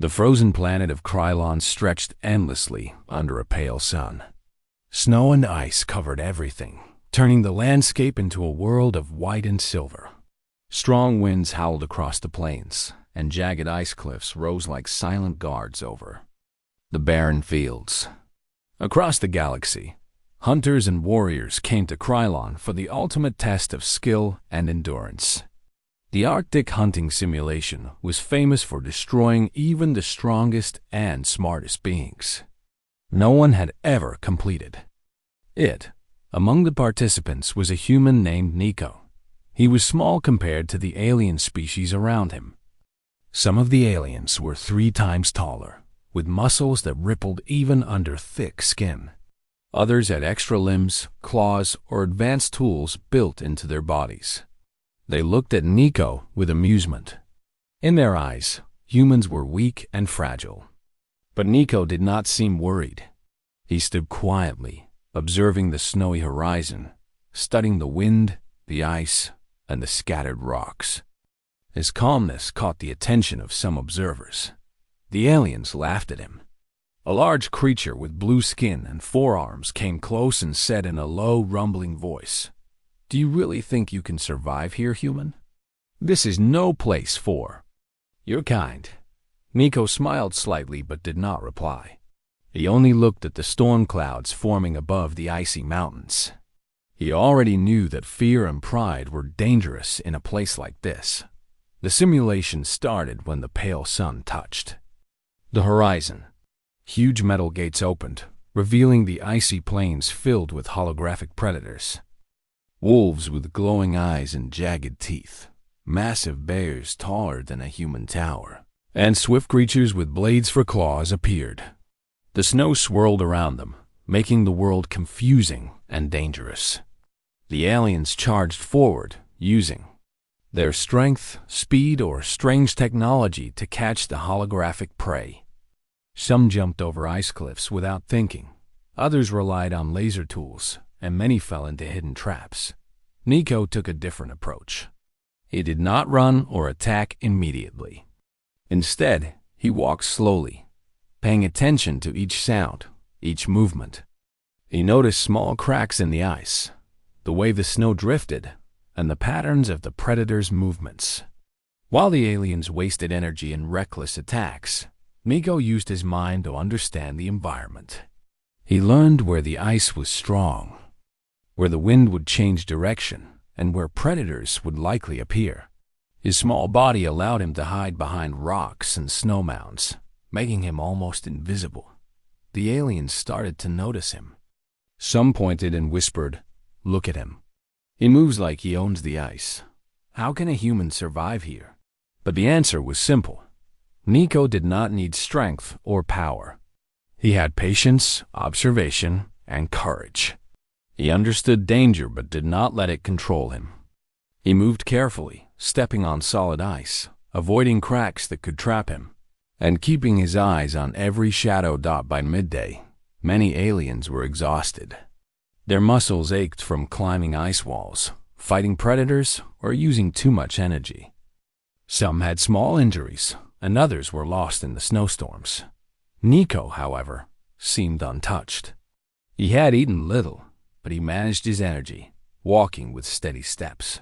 The frozen planet of Krylon stretched endlessly under a pale sun. Snow and ice covered everything, turning the landscape into a world of white and silver. Strong winds howled across the plains, and jagged ice cliffs rose like silent guards over the barren fields. Across the galaxy, hunters and warriors came to Krylon for the ultimate test of skill and endurance. The Arctic hunting simulation was famous for destroying even the strongest and smartest beings. No one had ever completed it. Among the participants was a human named Nico. He was small compared to the alien species around him. Some of the aliens were 3 times taller, with muscles that rippled even under thick skin. Others had extra limbs, claws, or advanced tools built into their bodies. They looked at Nico with amusement. In their eyes, humans were weak and fragile. But Nico did not seem worried. He stood quietly, observing the snowy horizon, studying the wind, the ice, and the scattered rocks. His calmness caught the attention of some observers. The aliens laughed at him. A large creature with blue skin and 4 arms came close and said in a low, rumbling voice, "Do you really think you can survive here, human? This is no place for your kind." Nico smiled slightly but did not reply. He only looked at the storm clouds forming above the icy mountains. He already knew that fear and pride were dangerous in a place like this. The simulation started when the pale sun touched the horizon. Huge metal gates opened, revealing the icy plains filled with holographic predators. Wolves with glowing eyes and jagged teeth, massive bears taller than a human tower, and swift creatures with blades for claws appeared. The snow swirled around them, making the world confusing and dangerous. The aliens charged forward, using their strength, speed, or strange technology to catch the holographic prey. Some jumped over ice cliffs without thinking. Others relied on laser tools, and many fell into hidden traps. Nico took a different approach. He did not run or attack immediately. Instead, he walked slowly, paying attention to each sound, each movement. He noticed small cracks in the ice, the way the snow drifted, and the patterns of the predators' movements. While the aliens wasted energy in reckless attacks, Nico used his mind to understand the environment. He learned where the ice was strong, where the wind would change direction, and where predators would likely appear. His small body allowed him to hide behind rocks and snow mounds, making him almost invisible. The aliens started to notice him. Some pointed and whispered, "Look at him. He moves like he owns the ice. How can a human survive here?" But the answer was simple. Nico did not need strength or power. He had patience, observation, and courage. He understood danger but did not let it control him. He moved carefully, stepping on solid ice, avoiding cracks that could trap him, and keeping his eyes on every shadow dot. By midday, many aliens were exhausted. Their muscles ached from climbing ice walls, fighting predators, or using too much energy. Some had small injuries, and others were lost in the snowstorms. Nico, however, seemed untouched. He had eaten little, but he managed his energy, walking with steady steps.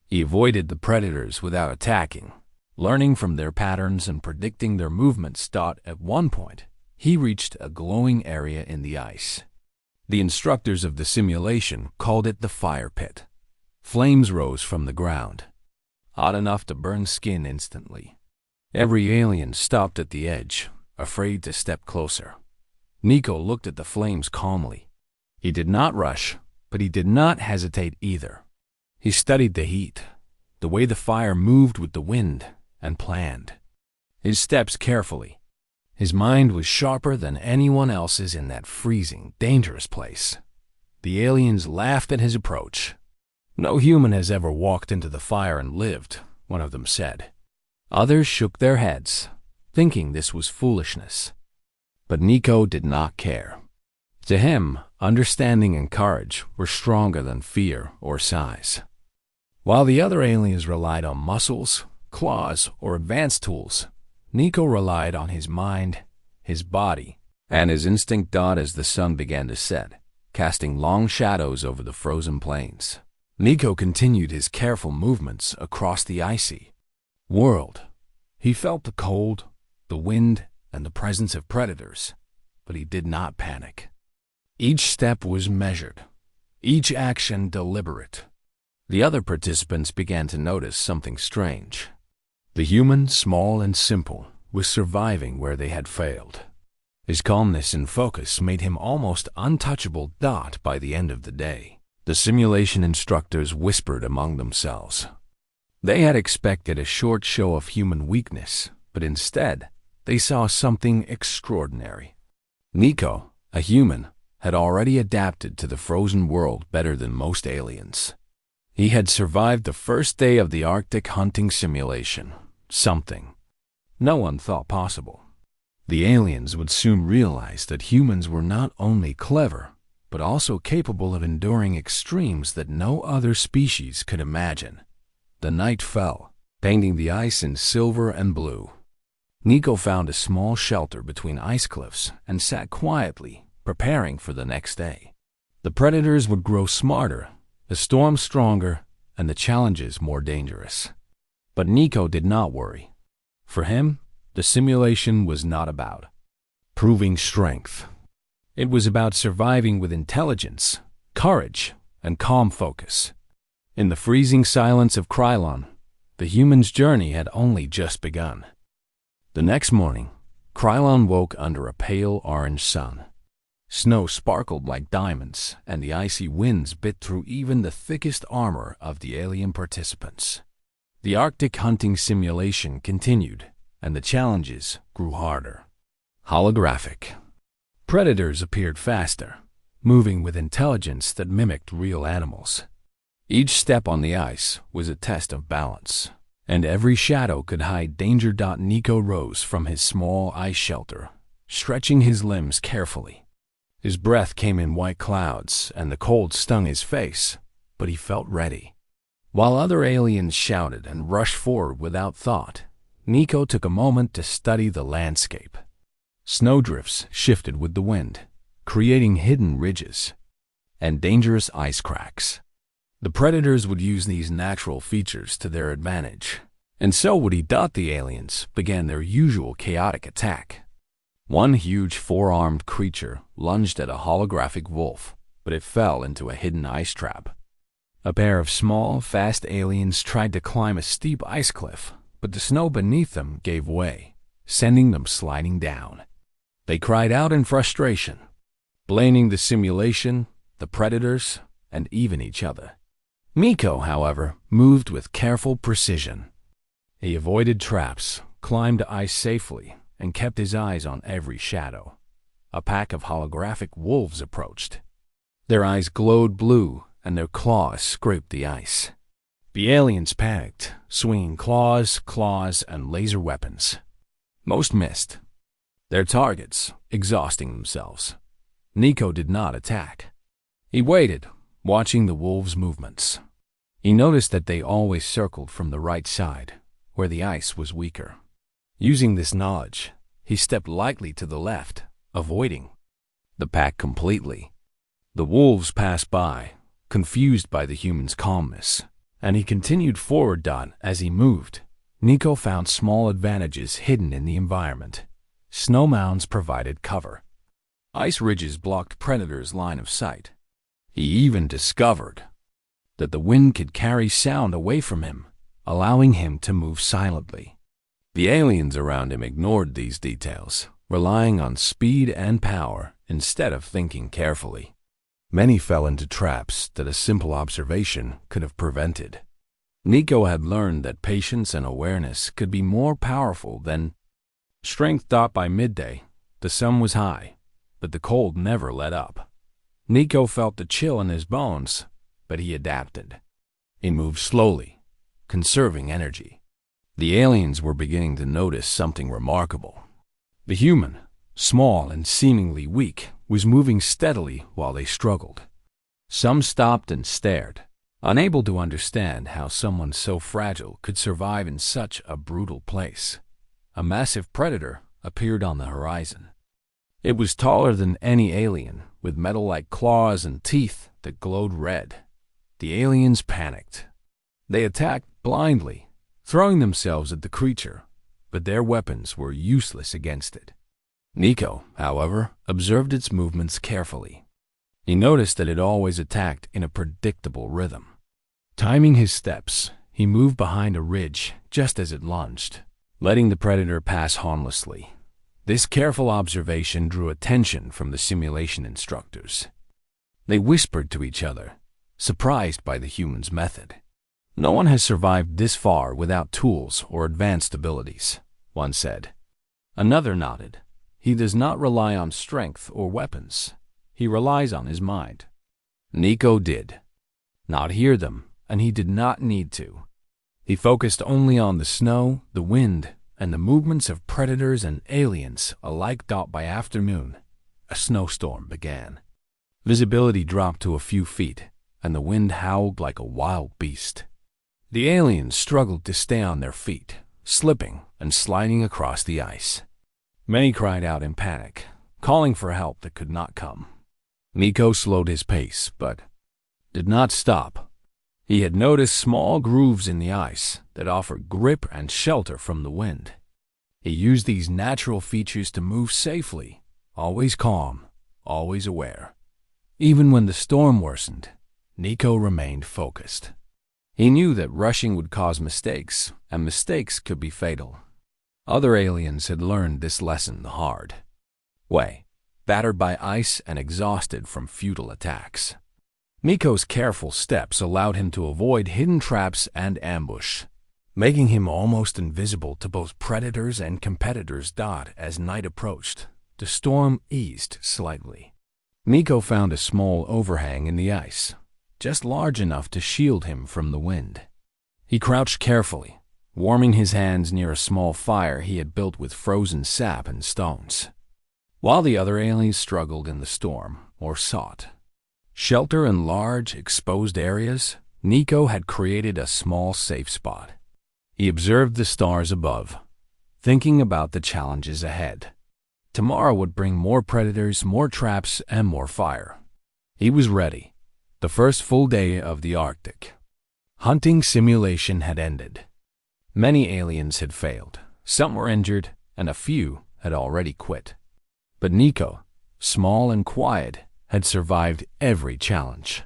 He avoided the predators without attacking, learning from their patterns and predicting their movements. At one point, he reached a glowing area in the ice. The instructors of the simulation called it the fire pit. Flames rose from the ground, hot enough to burn skin instantly. Every alien stopped at the edge, afraid to step closer. Nico looked at the flames calmly. He did not rush, but he did not hesitate either. He studied the heat, the way the fire moved with the wind, and planned his steps carefully. His mind was sharper than anyone else's in that freezing, dangerous place. The aliens laughed at his approach. "No human has ever walked into the fire and lived," one of them said. Others shook their heads, thinking this was foolishness. But Nico did not care. To him, understanding and courage were stronger than fear or size. While the other aliens relied on muscles, claws, or advanced tools, Nico relied on his mind, his body, and his instinct as the sun began to set, casting long shadows over the frozen plains. Nico continued his careful movements across the icy world. He felt the cold, the wind, and the presence of predators, but he did not panic. Each step was measured, each action deliberate. The other participants began to notice something strange. The human, small and simple, was surviving where they had failed. His calmness and focus made him almost untouchable by the end of the day. The simulation instructors whispered among themselves. They had expected a short show of human weakness, but instead, they saw something extraordinary. Nico, a human, had already adapted to the frozen world better than most aliens. He had survived the first day of the Arctic hunting simulation, something no one thought possible. The aliens would soon realize that humans were not only clever, but also capable of enduring extremes that no other species could imagine. The night fell, painting the ice in silver and blue. Nico found a small shelter between ice cliffs and sat quietly, preparing for the next day. The predators would grow smarter, the storm stronger, and the challenges more dangerous. But Nico did not worry. For him, the simulation was not about proving strength. It was about surviving with intelligence, courage, and calm focus. In the freezing silence of Krylon, the human's journey had only just begun. The next morning, Krylon woke under a pale orange sun. Snow sparkled like diamonds, and the icy winds bit through even the thickest armor of the alien participants. The Arctic hunting simulation continued, and the challenges grew harder. Holographic. Predators appeared faster, moving with intelligence that mimicked real animals. Each step on the ice was a test of balance, and every shadow could hide danger. Nico rose from his small ice shelter, stretching his limbs carefully. His breath came in white clouds, and the cold stung his face, but he felt ready. While other aliens shouted and rushed forward without thought, Nico took a moment to study the landscape. Snowdrifts shifted with the wind, creating hidden ridges and dangerous ice cracks. The predators would use these natural features to their advantage, and so would he. The aliens began their usual chaotic attack. One huge four-armed creature lunged at a holographic wolf, but it fell into a hidden ice trap. A pair of small, fast aliens tried to climb a steep ice cliff, but the snow beneath them gave way, sending them sliding down. They cried out in frustration, blaming the simulation, the predators, and even each other. Nico, however, moved with careful precision. He avoided traps, climbed ice safely, and kept his eyes on every shadow. A pack of holographic wolves approached. Their eyes glowed blue, and their claws scraped the ice. The aliens panicked, swinging claws, and laser weapons. Most missed their targets, exhausting themselves. Nico did not attack. He waited, watching the wolves' movements. He noticed that they always circled from the right side, where the ice was weaker. Using this knowledge, he stepped lightly to the left, avoiding the pack completely. The wolves passed by, confused by the human's calmness, and he continued forward. As he moved, Nico found small advantages hidden in the environment. Snow mounds provided cover. Ice ridges blocked predators' line of sight. He even discovered that the wind could carry sound away from him, allowing him to move silently. The aliens around him ignored these details, relying on speed and power instead of thinking carefully. Many fell into traps that a simple observation could have prevented. Nico had learned that patience and awareness could be more powerful than strength. By midday, the sun was high, but the cold never let up. Nico felt the chill in his bones, but he adapted. He moved slowly, conserving energy. The aliens were beginning to notice something remarkable. The human, small and seemingly weak, was moving steadily while they struggled. Some stopped and stared, unable to understand how someone so fragile could survive in such a brutal place. a massive predator appeared on the horizon. It was taller than any alien, with metal-like claws and teeth that glowed red. The aliens panicked. They attacked blindly, throwing themselves at the creature, but their weapons were useless against it. Nico, however, observed its movements carefully. He noticed that it always attacked in a predictable rhythm. Timing his steps, he moved behind a ridge just as it lunged, letting the predator pass harmlessly. This careful observation drew attention from the simulation instructors. They whispered to each other, surprised by the human's method. "No one has survived this far without tools or advanced abilities," one said. Another nodded. "He does not rely on strength or weapons. He relies on his mind." Nico did not hear them, and he did not need to. He focused only on the snow, the wind, and the movements of predators and aliens alike. By afternoon, a snowstorm began. Visibility dropped to a few feet, and the wind howled like a wild beast. The aliens struggled to stay on their feet, slipping and sliding across the ice. Many cried out in panic, calling for help that could not come. Nico slowed his pace, but did not stop. He had noticed small grooves in the ice that offered grip and shelter from the wind. He used these natural features to move safely, always calm, always aware. Even when the storm worsened, Nico remained focused. He knew that rushing would cause mistakes, and mistakes could be fatal. Other aliens had learned this lesson the hard way, battered by ice and exhausted from futile attacks. Nico's careful steps allowed him to avoid hidden traps and ambush, making him almost invisible to both predators and competitors. As night approached, the storm eased slightly. Nico found a small overhang in the ice, just large enough to shield him from the wind. He crouched carefully, warming his hands near a small fire he had built with frozen sap and stones. While the other aliens struggled in the storm or sought shelter in large, exposed areas, Nico had created a small safe spot. He observed the stars above, thinking about the challenges ahead. Tomorrow would bring more predators, more traps, and more fire. He was ready. The first full day of the Arctic hunting simulation had ended. Many aliens had failed, some were injured, and a few had already quit. But Nico, small and quiet, had survived every challenge.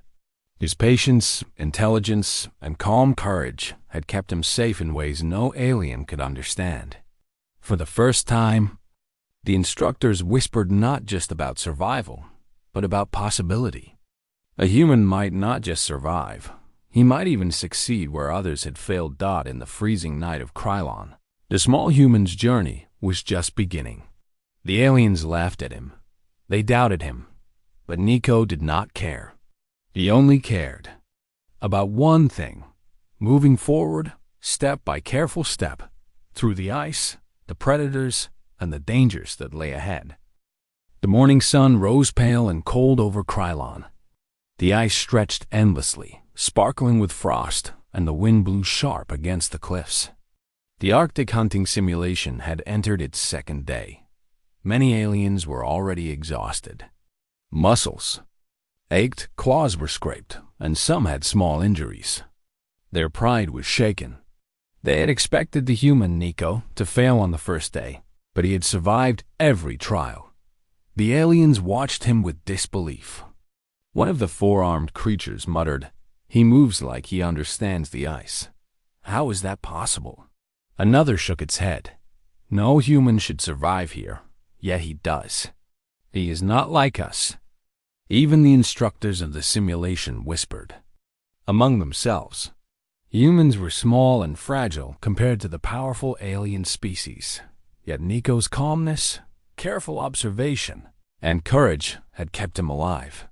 His patience, intelligence, and calm courage had kept him safe in ways no alien could understand. For the first time, the instructors whispered not just about survival, but about possibility. A human might not just survive, he might even succeed where others had failed. In the freezing night of Krylon, the small human's journey was just beginning. The aliens laughed at him. They doubted him. But Nico did not care. He only cared about one thing: moving forward, step by careful step, through the ice, the predators, and the dangers that lay ahead. The morning sun rose pale and cold over Krylon. The ice stretched endlessly, sparkling with frost, and the wind blew sharp against the cliffs. The Arctic hunting simulation had entered its second day. Many aliens were already exhausted. Muscles ached, claws were scraped, and some had small injuries. Their pride was shaken. They had expected the human Nico to fail on the first day, but he had survived every trial. The aliens watched him with disbelief. One of the four-armed creatures muttered, "He moves like he understands the ice. How is that possible?" Another shook its head. "No human should survive here, yet he does. He is not like us." Even the instructors of the simulation whispered among themselves. Humans were small and fragile compared to the powerful alien species, yet Nico's calmness, careful observation, and courage had kept him alive.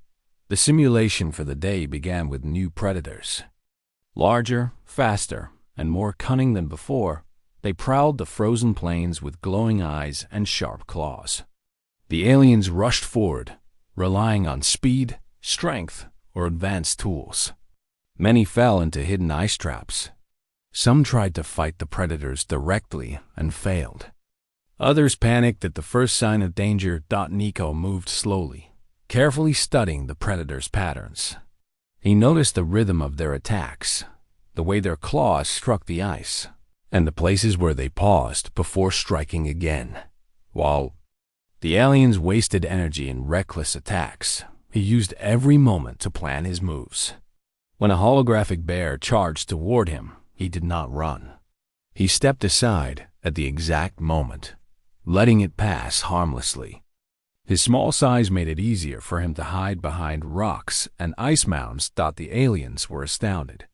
The simulation for the day began with new predators. Larger, faster, and more cunning than before, they prowled the frozen plains with glowing eyes and sharp claws. The aliens rushed forward, relying on speed, strength, or advanced tools. Many fell into hidden ice traps. Some tried to fight the predators directly and failed. Others panicked at the first sign of danger. Nico moved slowly, carefully studying the predators' patterns. He noticed the rhythm of their attacks, the way their claws struck the ice, and the places where they paused before striking again. While the aliens wasted energy in reckless attacks, he used every moment to plan his moves. When a holographic bear charged toward him, he did not run. He stepped aside at the exact moment, letting it pass harmlessly. His small size made it easier for him to hide behind rocks and ice mounds. The aliens were astounded.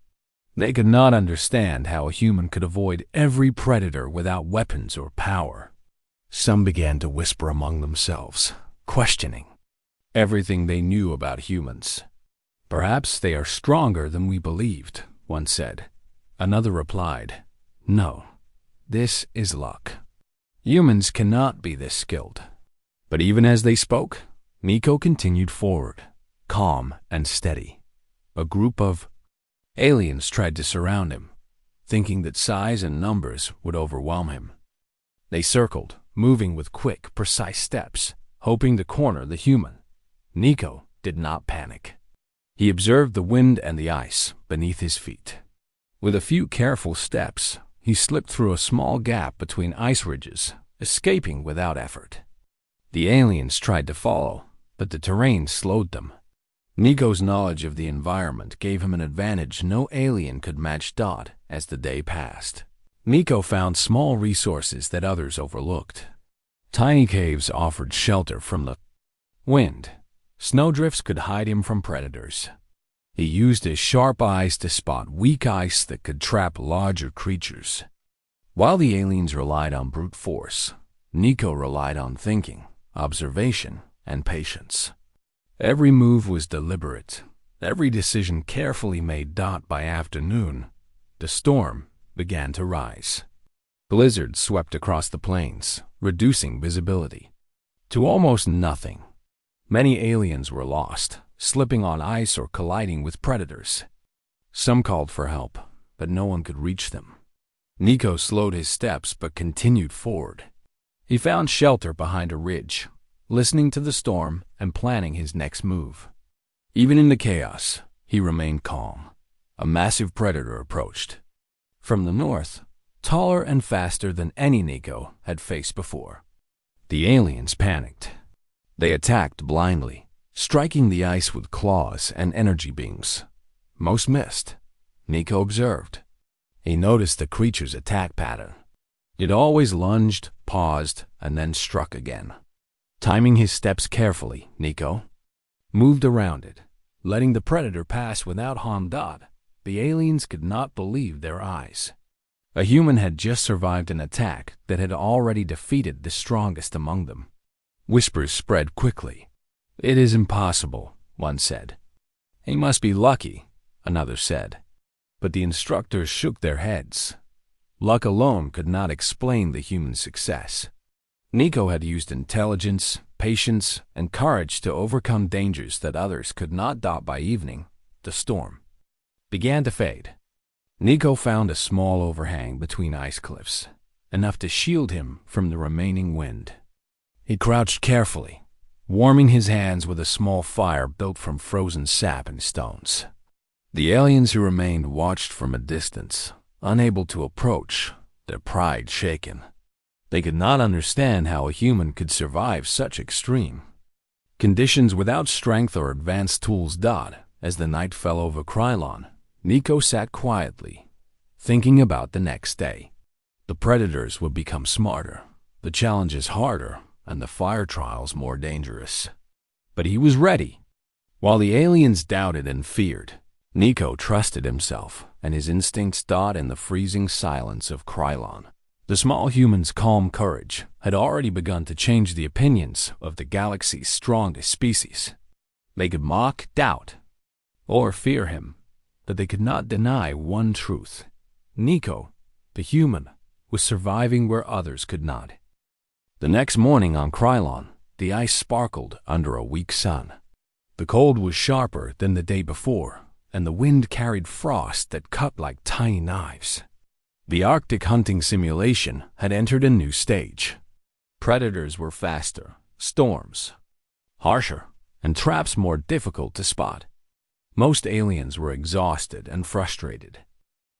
They could not understand how a human could avoid every predator without weapons or power. Some began to whisper among themselves, questioning everything they knew about humans. "Perhaps they are stronger than we believed," one said. Another replied, "No, this is luck. Humans cannot be this skilled." But even as they spoke, Nico continued forward, calm and steady. A group of aliens tried to surround him, thinking that size and numbers would overwhelm him. They circled, moving with quick, precise steps, hoping to corner the human. Nico did not panic. He observed the wind and the ice beneath his feet. With a few careful steps, he slipped through a small gap between ice ridges, escaping without effort. The aliens tried to follow, but the terrain slowed them. Nico's knowledge of the environment gave him an advantage no alien could match. As the day passed, Nico found small resources that others overlooked. Tiny caves offered shelter from the wind. Snowdrifts could hide him from predators. He used his sharp eyes to spot weak ice that could trap larger creatures. While the aliens relied on brute force, Nico relied on thinking, observation, and patience. Every move was deliberate, every decision carefully made. By afternoon, the storm began to rise. Blizzards swept across the plains, reducing visibility to almost nothing. Many aliens were lost, slipping on ice or colliding with predators. Some called for help, but no one could reach them. Nico slowed his steps but continued forward. He found shelter behind a ridge, listening to the storm and planning his next move. Even in the chaos, he remained calm. A massive predator approached. From the north, taller and faster than any Nico had faced before. The aliens panicked. They attacked blindly, striking the ice with claws and energy beams. Most missed. Nico observed. He noticed the creature's attack pattern. It always lunged, paused, and then struck again. Timing his steps carefully, Nico moved around it, letting the predator pass without harm. The aliens could not believe their eyes. A human had just survived an attack that had already defeated the strongest among them. Whispers spread quickly. "It is impossible," one said. "He must be lucky," another said. But the instructors shook their heads. Luck alone could not explain the human success. Nico had used intelligence, patience, and courage to overcome dangers that others could not. By evening, the storm began to fade. Nico found a small overhang between ice cliffs, enough to shield him from the remaining wind. He crouched carefully, warming his hands with a small fire built from frozen sap and stones. The aliens who remained watched from a distance, unable to approach, their pride shaken. They could not understand how a human could survive such extreme conditions without strength or advanced tools. As the night fell over Krylon, Nico sat quietly, thinking about the next day. The predators would become smarter, the challenges harder, and the fire trials more dangerous. But he was ready. While the aliens doubted and feared, Nico trusted himself and his instincts. In the freezing silence of Krylon, the small human's calm courage had already begun to change the opinions of the galaxy's strongest species. They could mock, doubt, or fear him, but they could not deny one truth. Nico, the human, was surviving where others could not. The next morning on Krylon, the ice sparkled under a weak sun. The cold was sharper than the day before, and the wind carried frost that cut like tiny knives. The Arctic hunting simulation had entered a new stage. Predators were faster, storms harsher, and traps more difficult to spot. Most aliens were exhausted and frustrated.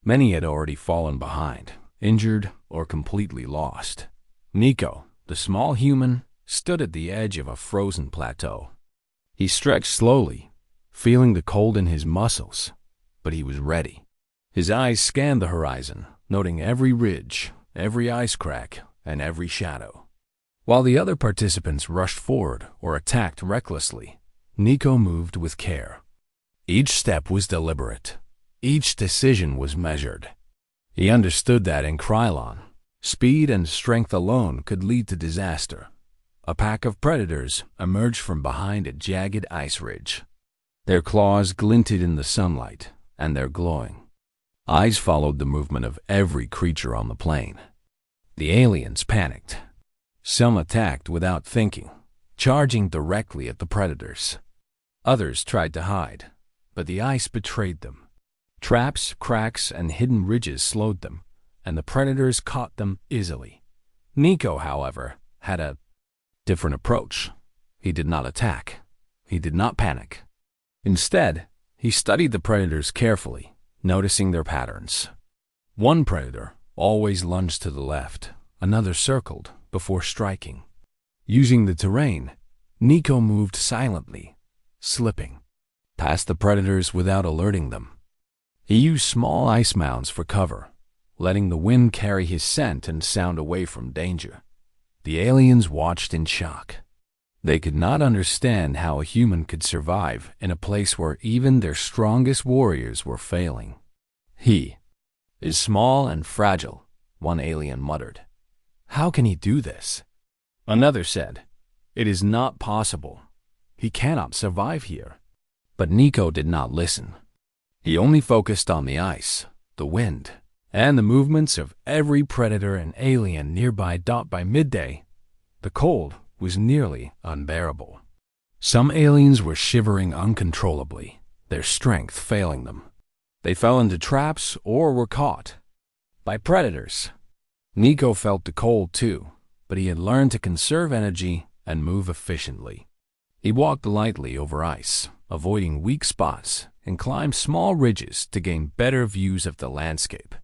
Many had already fallen behind, injured, or completely lost. Nico, the small human, stood at the edge of a frozen plateau. He stretched slowly, feeling the cold in his muscles, but he was ready. His eyes scanned the horizon, noting every ridge, every ice crack, and every shadow. While the other participants rushed forward or attacked recklessly, Nico moved with care. Each step was deliberate. Each decision was measured. He understood that in Krylon, speed and strength alone could lead to disaster. A pack of predators emerged from behind a jagged ice ridge. Their claws glinted in the sunlight, and their glowing eyes followed the movement of every creature on the plain. The aliens panicked. Some attacked without thinking, charging directly at the predators. Others tried to hide, but the ice betrayed them. Traps, cracks, and hidden ridges slowed them, and the predators caught them easily. Nico, however, had a different approach. He did not attack. He did not panic. Instead, he studied the predators carefully, noticing their patterns. One predator always lunged to the left, another circled before striking. Using the terrain, Nico moved silently, slipping past the predators without alerting them. He used small ice mounds for cover, letting the wind carry his scent and sound away from danger. The aliens watched in shock. They could not understand how a human could survive in a place where even their strongest warriors were failing. "He is small and fragile," one alien muttered. "How can he do this?" Another said, "It is not possible. He cannot survive here." But Nico did not listen. He only focused on the ice, the wind, and the movements of every predator and alien nearby. By midday, the cold was nearly unbearable. Some aliens were shivering uncontrollably, their strength failing them. They fell into traps or were caught by predators. Nico felt the cold too, but he had learned to conserve energy and move efficiently. He walked lightly over ice, avoiding weak spots, and climbed small ridges to gain better views of the landscape.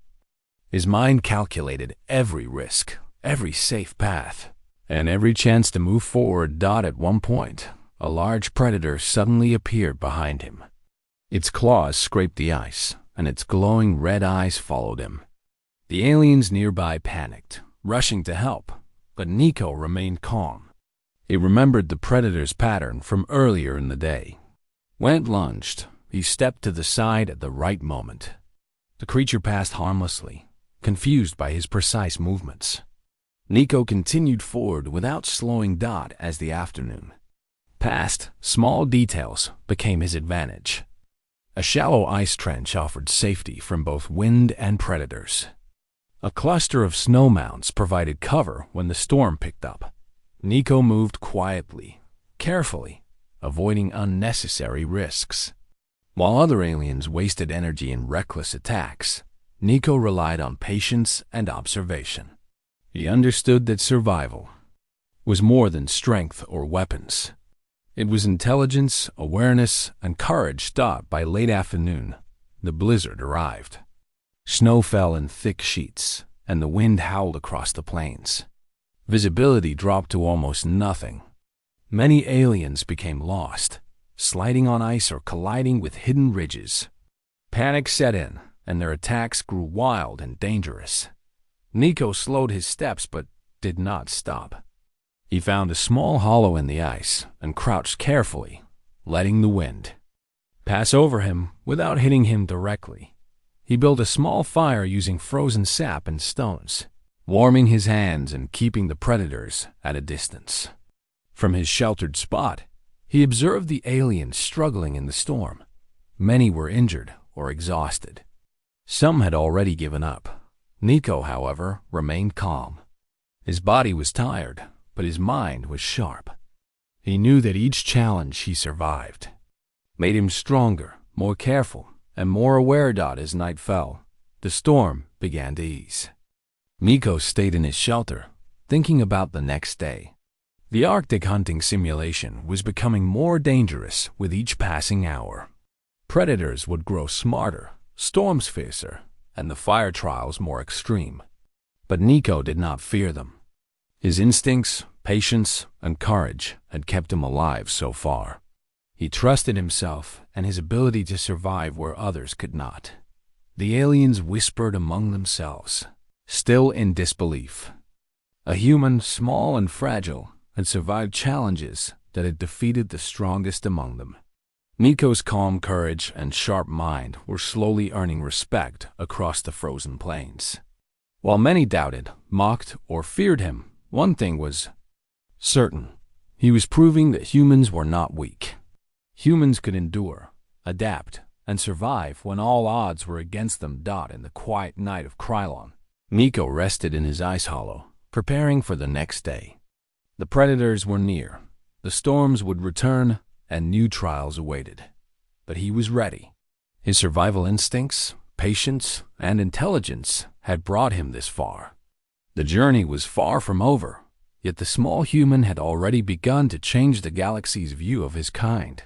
His mind calculated every risk, every safe path, and every chance to move forward. At one point, a large predator suddenly appeared behind him. Its claws scraped the ice, and its glowing red eyes followed him. The aliens nearby panicked, rushing to help, but Nico remained calm. He remembered the predator's pattern from earlier in the day. When it lunged, he stepped to the side at the right moment. The creature passed harmlessly, confused by his precise movements. Nico continued forward without slowing. As the afternoon passed, small details became his advantage. A shallow ice trench offered safety from both wind and predators. A cluster of snow mounds provided cover when the storm picked up. Nico moved quietly, carefully, avoiding unnecessary risks. While other aliens wasted energy in reckless attacks, Nico relied on patience and observation. He understood that survival was more than strength or weapons. It was intelligence, awareness, and courage. By late afternoon, the blizzard arrived. Snow fell in thick sheets, and the wind howled across the plains. Visibility dropped to almost nothing. Many aliens became lost, sliding on ice or colliding with hidden ridges. Panic set in, and their attacks grew wild and dangerous. Nico slowed his steps but did not stop. He found a small hollow in the ice and crouched carefully, letting the wind pass over him without hitting him directly. He built a small fire using frozen sap and stones, warming his hands and keeping the predators at a distance. From his sheltered spot, he observed the aliens struggling in the storm. Many were injured or exhausted. Some had already given up. Nico, however, remained calm. His body was tired, but his mind was sharp. He knew that each challenge he survived made him stronger, more careful, and more aware. As night fell, the storm began to ease. Nico stayed in his shelter, thinking about the next day. The Arctic hunting simulation was becoming more dangerous with each passing hour. Predators would grow smarter, storms fiercer, and the fire trials more extreme. But Nico did not fear them. His instincts, patience, and courage had kept him alive so far. He trusted himself and his ability to survive where others could not. The aliens whispered among themselves, still in disbelief. A human, small and fragile, had survived challenges that had defeated the strongest among them. Nico's calm courage and sharp mind were slowly earning respect across the frozen plains. While many doubted, mocked, or feared him, one thing was certain. He was proving that humans were not weak. Humans could endure, adapt, and survive when all odds were against them. In the quiet night of Krylon, Nico rested in his ice hollow, preparing for the next day. The predators were near, the storms would return, and new trials awaited. But he was ready. His survival instincts, patience, and intelligence had brought him this far. The journey was far from over, yet the small human had already begun to change the galaxy's view of his kind.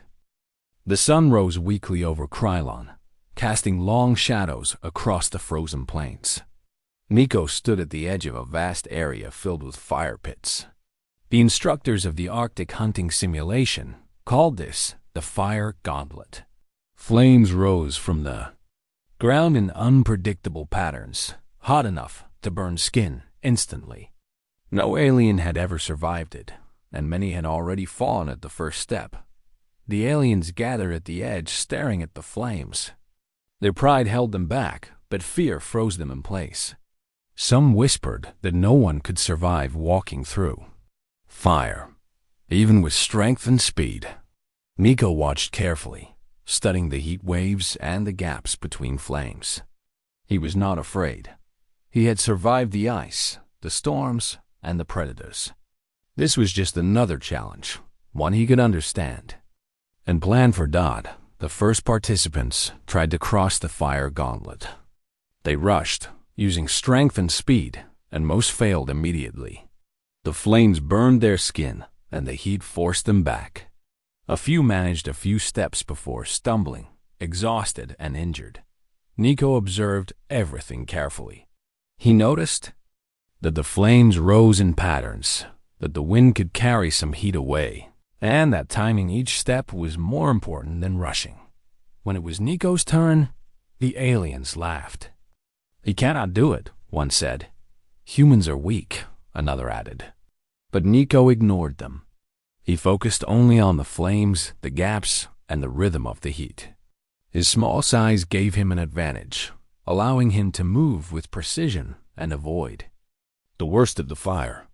The sun rose weakly over Krylon, casting long shadows across the frozen plains. Nico stood at the edge of a vast area filled with fire pits. The instructors of the Arctic hunting simulation called this the Fire Gauntlet. Flames rose from the ground in unpredictable patterns, hot enough to burn skin instantly. No alien had ever survived it, and many had already fallen at the first step. The aliens gathered at the edge, staring at the flames. Their pride held them back, but fear froze them in place. Some whispered that no one could survive walking through fire, even with strength and speed. Nico watched carefully, studying the heat waves and the gaps between flames. He was not afraid. He had survived the ice, the storms, and the predators. This was just another challenge, one he could understand and plan for. The first participants tried to cross the fire gauntlet. They rushed, using strength and speed, and most failed immediately. The flames burned their skin, and the heat forced them back. A few managed a few steps before stumbling, exhausted and injured. Nico observed everything carefully. He noticed that the flames rose in patterns, that the wind could carry some heat away, and that timing each step was more important than rushing. When it was Nico's turn, the aliens laughed. "He cannot do it," one said. "Humans are weak," another added. But Nico ignored them. He focused only on the flames, the gaps, and the rhythm of the heat. His small size gave him an advantage, allowing him to move with precision and avoid the worst of the fire.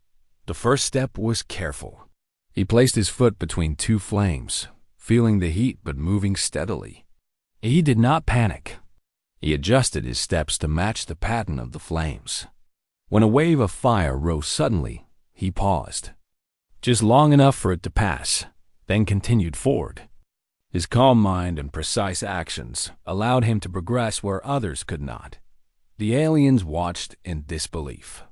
The first step was careful. He placed his foot between two flames, feeling the heat but moving steadily. He did not panic. He adjusted his steps to match the pattern of the flames. When a wave of fire rose suddenly, he paused, just long enough for it to pass, then continued forward. His calm mind and precise actions allowed him to progress where others could not. The aliens watched in disbelief.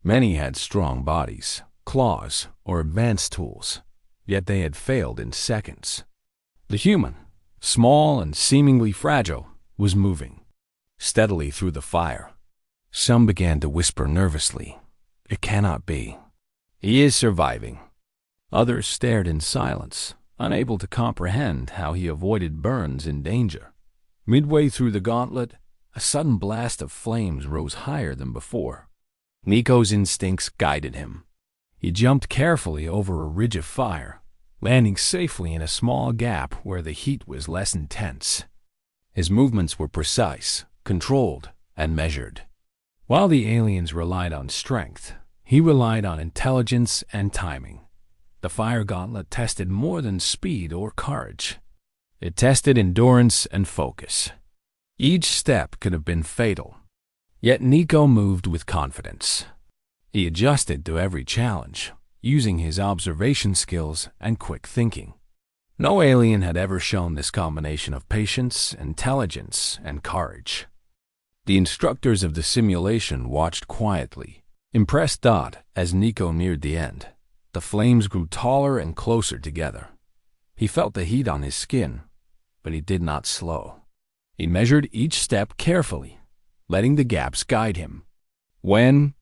Many had strong bodies, claws, or advanced tools, yet they had failed in seconds. The human, small and seemingly fragile, was moving steadily through the fire. Some began to whisper nervously, "It cannot be. He is surviving." Others stared in silence, unable to comprehend how he avoided burns and danger. Midway through the gauntlet, a sudden blast of flames rose higher than before. Nico's instincts guided him. He jumped carefully over a ridge of fire, landing safely in a small gap where the heat was less intense. His movements were precise, controlled, and measured. While the aliens relied on strength, he relied on intelligence and timing. The fire gauntlet tested more than speed or courage. It tested endurance and focus. Each step could have been fatal. Yet Nico moved with confidence. He adjusted to every challenge, using his observation skills and quick thinking. No alien had ever shown this combination of patience, intelligence, and courage. The instructors of the simulation watched quietly, Impressed as Nico neared the end. The flames grew taller and closer together. He felt the heat on his skin, but he did not slow. He measured each step carefully, letting the gaps guide him. When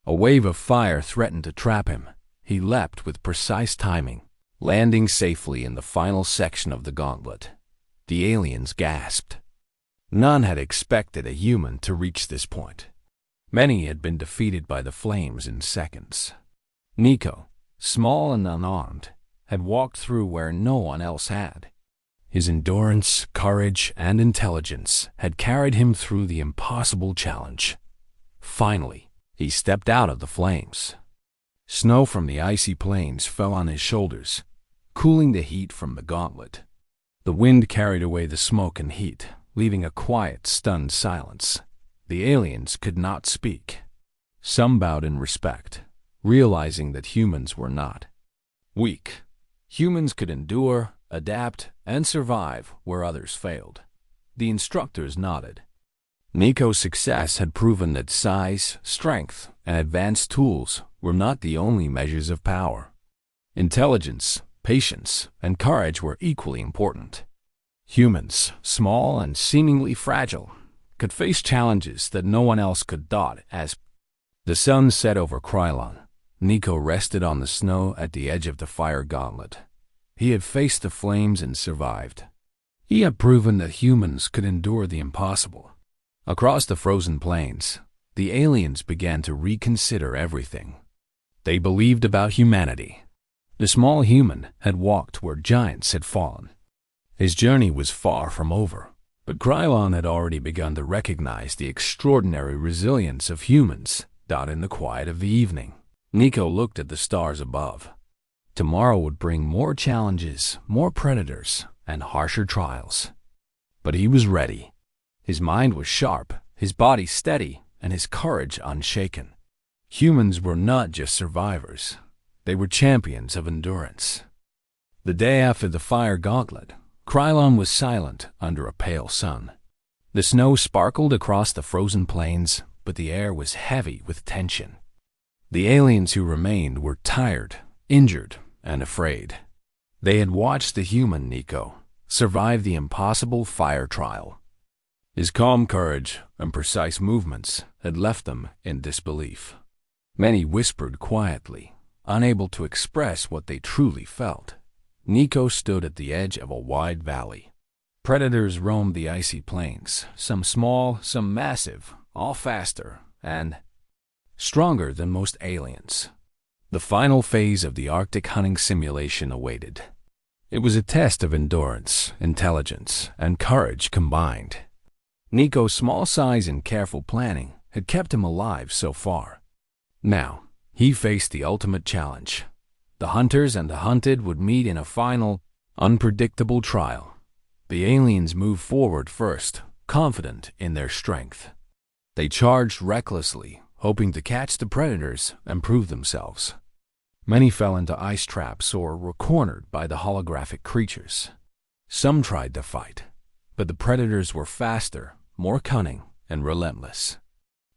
a wave of fire threatened to trap him, he leapt with precise timing, landing safely in the final section of the gauntlet. The aliens gasped. None had expected a human to reach this point. Many had been defeated by the flames in seconds. Nico, small and unarmed, had walked through where no one else had. His endurance, courage, and intelligence had carried him through the impossible challenge. Finally, he stepped out of the flames. Snow from the icy plains fell on his shoulders, cooling the heat from the gauntlet. The wind carried away the smoke and heat, leaving a quiet, stunned silence. The aliens could not speak. Some bowed in respect, realizing that humans were not weak. Humans could endure, adapt, and survive where others failed. The instructors nodded. Nico's success had proven that size, strength, and advanced tools were not the only measures of power. Intelligence, patience, and courage were equally important. Humans, small and seemingly fragile, could face challenges that no one else could dot as the sun set over Krylon. Nico rested on the snow at the edge of the fire gauntlet. He had faced the flames and survived. He had proven that humans could endure the impossible. Across the frozen plains, the aliens began to reconsider everything they believed about humanity. The small human had walked where giants had fallen. His journey was far from over, but Krylon had already begun to recognize the extraordinary resilience of humans in the quiet of the evening. Nico looked at the stars above. Tomorrow would bring more challenges, more predators, and harsher trials. But he was ready. His mind was sharp, his body steady, and his courage unshaken. Humans were not just survivors. They were champions of endurance. The day after the fire gauntlet, Krylon was silent under a pale sun. The snow sparkled across the frozen plains, but the air was heavy with tension. The aliens who remained were tired, injured, and afraid. They had watched the human Nico survive the impossible fire trial. His calm courage and precise movements had left them in disbelief. Many whispered quietly, unable to express what they truly felt. Nico stood at the edge of a wide valley. Predators roamed the icy plains, some small, some massive, all faster and stronger than most aliens. The final phase of the Arctic hunting simulation awaited. It was a test of endurance, intelligence, and courage combined. Nico's small size and careful planning had kept him alive so far. Now, he faced the ultimate challenge. The hunters and the hunted would meet in a final, unpredictable trial. The aliens moved forward first, confident in their strength. They charged recklessly, hoping to catch the predators and prove themselves. Many fell into ice traps or were cornered by the holographic creatures. Some tried to fight, but the predators were faster, more cunning, and relentless.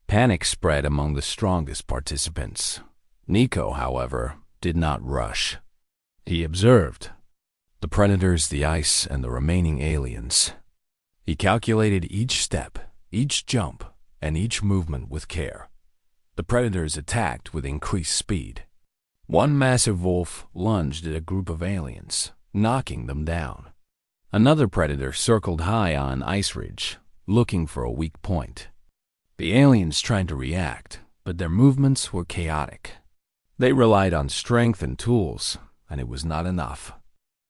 Panic spread among the strongest participants. Nico, however, did not rush. He observed the predators, the ice, and the remaining aliens. He calculated each step, each jump, and each movement with care. The predators attacked with increased speed. One massive wolf lunged at a group of aliens, knocking them down. Another predator circled high on an ice ridge, looking for a weak point. The aliens tried to react, but their movements were chaotic. They relied on strength and tools, and it was not enough.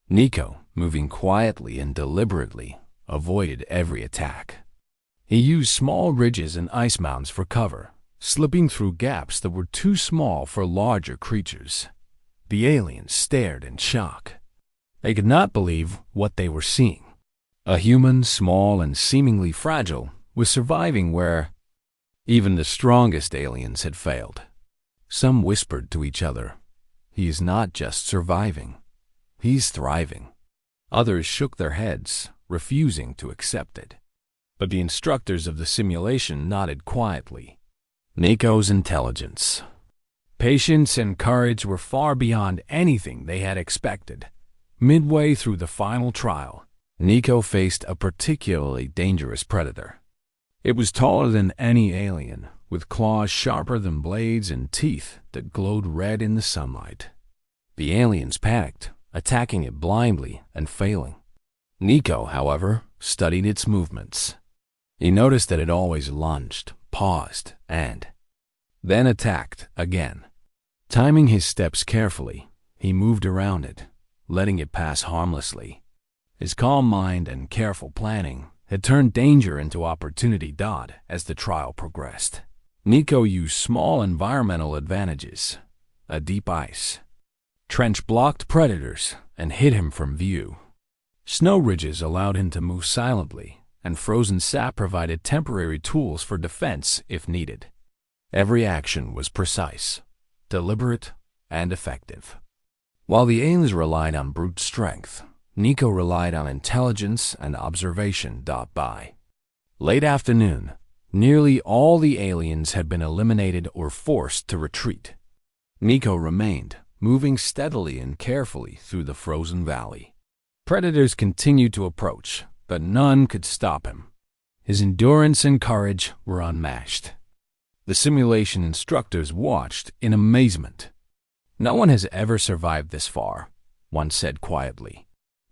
Nico, moving quietly and deliberately, avoided every attack. He used small ridges and ice mounds for cover, slipping through gaps that were too small for larger creatures. The aliens stared in shock. They could not believe what they were seeing. A human, small and seemingly fragile, was surviving where even the strongest aliens had failed. Some whispered to each other, "He is not just surviving, he's thriving." Others shook their heads, refusing to accept it. But the instructors of the simulation nodded quietly. Nico's intelligence, patience, and courage were far beyond anything they had expected. Midway through the final trial, Nico faced a particularly dangerous predator. It was taller than any alien, with claws sharper than blades and teeth that glowed red in the sunlight. The aliens panicked, attacking it blindly and failing. Nico, however, studied its movements. He noticed that it always lunged, paused, and then attacked again. Timing his steps carefully, he moved around it, letting it pass harmlessly. His calm mind and careful planning had turned danger into opportunity. As the trial progressed, Nico used small environmental advantages. A deep ice trench blocked predators and hid him from view. Snow ridges allowed him to move silently, and frozen sap provided temporary tools for defense if needed. Every action was precise, deliberate, and effective. While the aliens relied on brute strength, Nico relied on intelligence and observation. By late afternoon, nearly all the aliens had been eliminated or forced to retreat. Nico remained, moving steadily and carefully through the frozen valley. Predators continued to approach, but none could stop him. His endurance and courage were unmatched. The simulation instructors watched in amazement. "No one has ever survived this far," one said quietly.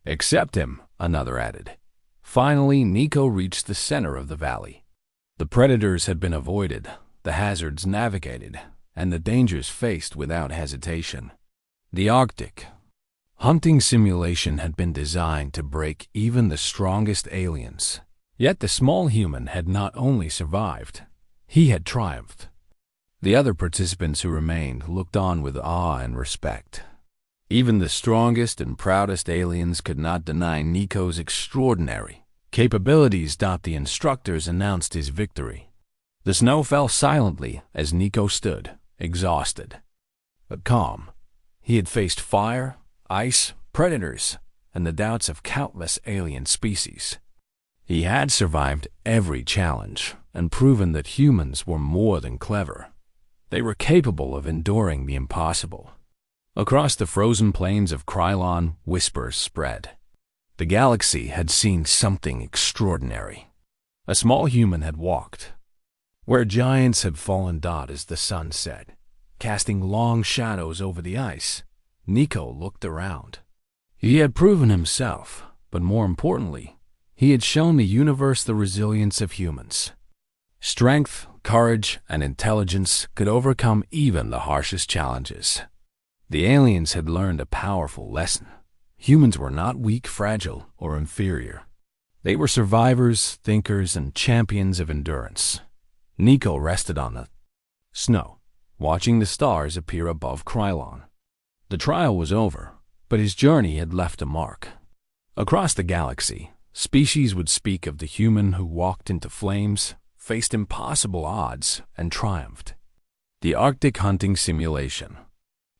"Except him," another added. Finally, Nico reached the center of the valley. The predators had been avoided, the hazards navigated, and the dangers faced without hesitation. The Arctic hunting simulation had been designed to break even the strongest aliens. Yet the small human had not only survived, he had triumphed. The other participants who remained looked on with awe and respect. Even the strongest and proudest aliens could not deny Nico's extraordinary capabilities. The instructors announced his victory. The snow fell silently as Nico stood, exhausted, but calm. He had faced fire, ice, predators, and the doubts of countless alien species. He had survived every challenge and proven that humans were more than clever. They were capable of enduring the impossible. Across the frozen plains of Krylon, whispers spread. The galaxy had seen something extraordinary. A small human had walked where giants had fallen. As the sun set, casting long shadows over the ice, Nico looked around. He had proven himself, but more importantly, he had shown the universe the resilience of humans. Strength, courage, and intelligence could overcome even the harshest challenges. The aliens had learned a powerful lesson. Humans were not weak, fragile, or inferior. They were survivors, thinkers, and champions of endurance. Nico rested on the snow, watching the stars appear above Krylon. The trial was over, but his journey had left a mark. Across the galaxy, species would speak of the human who walked into flames, faced impossible odds, and triumphed. The Arctic hunting simulation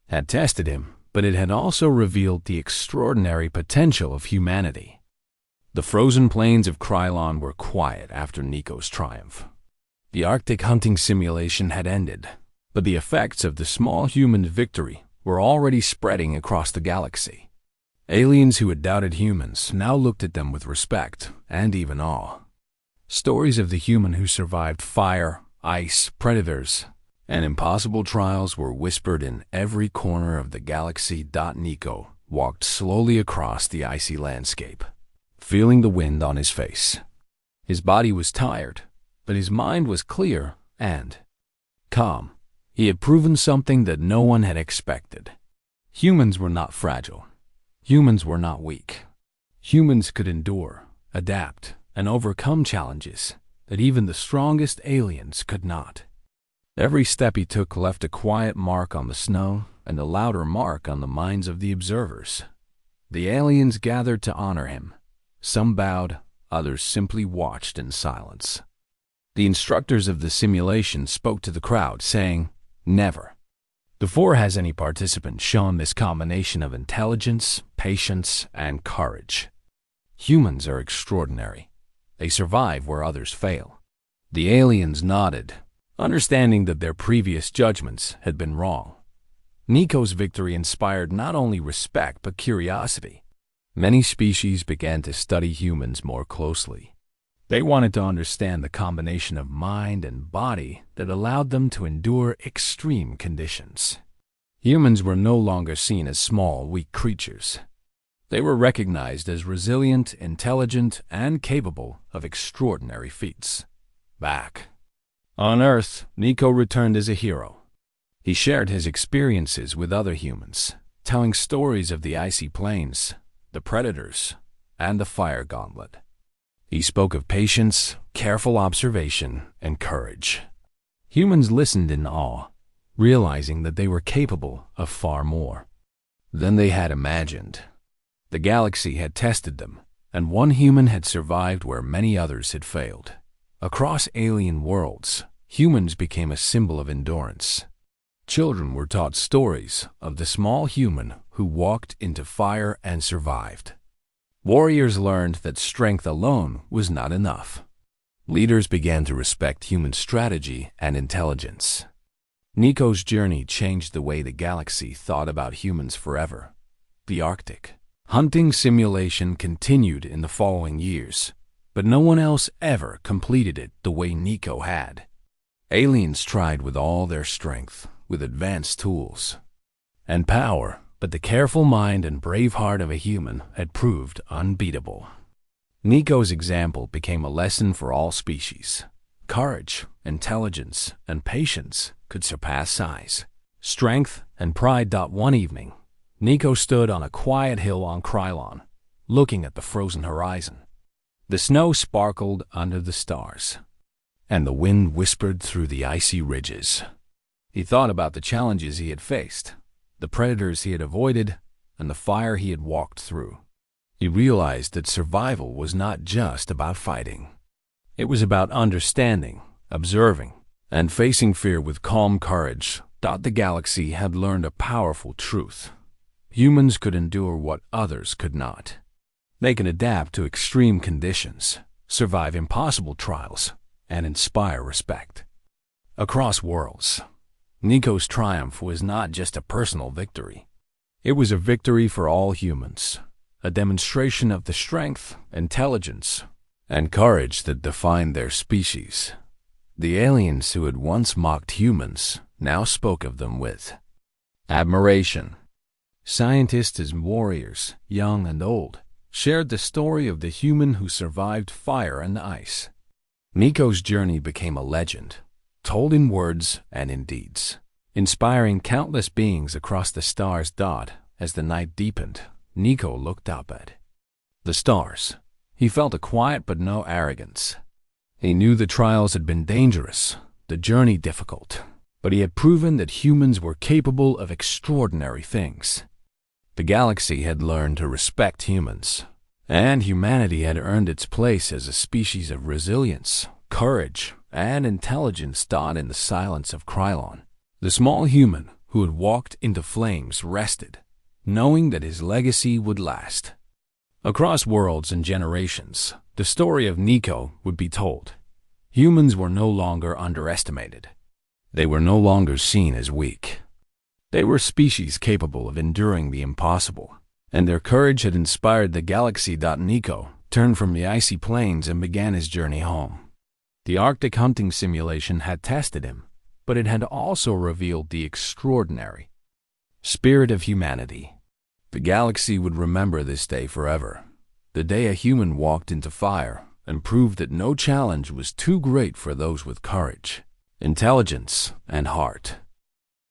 had tested him, but it had also revealed the extraordinary potential of humanity. The frozen plains of Krylon were quiet after Nico's triumph. The Arctic hunting simulation had ended, but the effects of the small human victory were already spreading across the galaxy. Aliens who had doubted humans now looked at them with respect and even awe. Stories of the human who survived fire, ice, predators, and impossible trials were whispered in every corner of the galaxy. Nico walked slowly across the icy landscape, feeling the wind on his face. His body was tired, but his mind was clear and calm. He had proven something that no one had expected. Humans were not fragile. Humans were not weak. Humans could endure, adapt, and overcome challenges that even the strongest aliens could not. Every step he took left a quiet mark on the snow and a louder mark on the minds of the observers. The aliens gathered to honor him. Some bowed, others simply watched in silence. The instructors of the simulation spoke to the crowd, saying, "Never before has any participant shown this combination of intelligence, patience, and courage. Humans are extraordinary. They survive where others fail." The aliens nodded, Understanding that their previous judgments had been wrong, Nico's victory inspired not only respect but curiosity. Many species began to study humans more closely. They wanted to understand the combination of mind and body that allowed them to endure extreme conditions. Humans were no longer seen as small, weak creatures. They were recognized as resilient, intelligent, and capable of extraordinary feats. Back on Earth, Nico returned as a hero. He shared his experiences with other humans, telling stories of the icy plains, the predators, and the fire gauntlet. He spoke of patience, careful observation, and courage. Humans listened in awe, realizing that they were capable of far more than they had imagined. The galaxy had tested them, and one human had survived where many others had failed. Across alien worlds, humans became a symbol of endurance. Children were taught stories of the small human who walked into fire and survived. Warriors learned that strength alone was not enough. Leaders began to respect human strategy and intelligence. Nico's journey changed the way the galaxy thought about humans forever. The Arctic hunting simulation continued in the following years, but no one else ever completed it the way Nico had. Aliens tried with all their strength, with advanced tools and power, but the careful mind and brave heart of a human had proved unbeatable. Nico's example became a lesson for all species. Courage, intelligence, and patience could surpass size, strength, and pride. One evening, Nico stood on a quiet hill on Krylon, looking at the frozen horizon. The snow sparkled under the stars, and the wind whispered through the icy ridges. He thought about the challenges he had faced, the predators he had avoided, and the fire he had walked through. He realized that survival was not just about fighting. It was about understanding, observing, and facing fear with calm courage. The galaxy had learned a powerful truth. Humans could endure what others could not. They can adapt to extreme conditions, survive impossible trials, and inspire respect. Across worlds, Nico's triumph was not just a personal victory. It was a victory for all humans, a demonstration of the strength, intelligence, and courage that defined their species. The aliens who had once mocked humans now spoke of them with admiration. Scientists and warriors, young and old, shared the story of the human who survived fire and ice. Nico's journey became a legend, told in words and in deeds, inspiring countless beings across the stars. As the night deepened, Nico looked up at the stars. He felt a quiet but no arrogance. He knew the trials had been dangerous, the journey difficult, but he had proven that humans were capable of extraordinary things. The galaxy had learned to respect humans, and humanity had earned its place as a species of resilience, courage, and intelligence. In the silence of Krylon, the small human who had walked into flames rested, knowing that his legacy would last. Across worlds and generations, the story of Nico would be told. Humans were no longer underestimated. They were no longer seen as weak. They were species capable of enduring the impossible, and their courage had inspired the galaxy. Nico turned from the icy plains and began his journey home. The Arctic hunting simulation had tested him, but it had also revealed the extraordinary spirit of humanity. The galaxy would remember this day forever, the day a human walked into fire and proved that no challenge was too great for those with courage, intelligence, and heart.